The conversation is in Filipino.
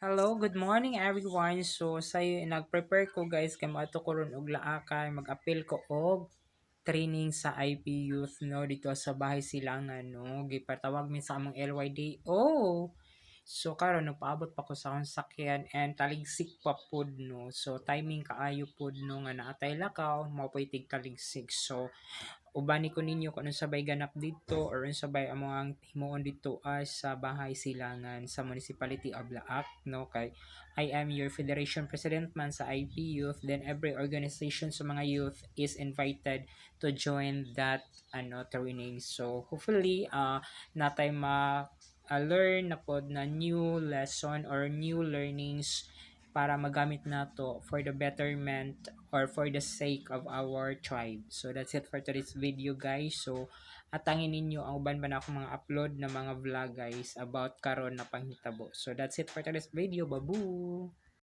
Hello, good morning everyone. So sayo nag-prepare ko guys kay moadto ko ron og laakay mag-apil ko og training sa IP Youth no dito sa Bahay Silangan no. Gipatawag mi sa among LYDO. So karon nagpaabot pa ko sa akong sakyan and taligsik pa pud no. So timing kaayo pud no nga naatay lakaw mao po'y tig taligsik. So ubani ko ninyo kung anong sabay ganap dito or anong sabay ang mga himuon dito ay sa Bahay Silangan sa Municipality of Laak no kay I am your Federation President man sa IP Youth, then every organization sa mga youth is invited to join that training. So hopefully natay learn na pod na new lesson or new learnings para magamit nato for the betterment or for the sake of our tribe. So that's it for today's video guys. So atangin ninyo ang uban ba na akong mga upload na mga vlog guys about karon na panghitabo. So that's it for today's video. Babu!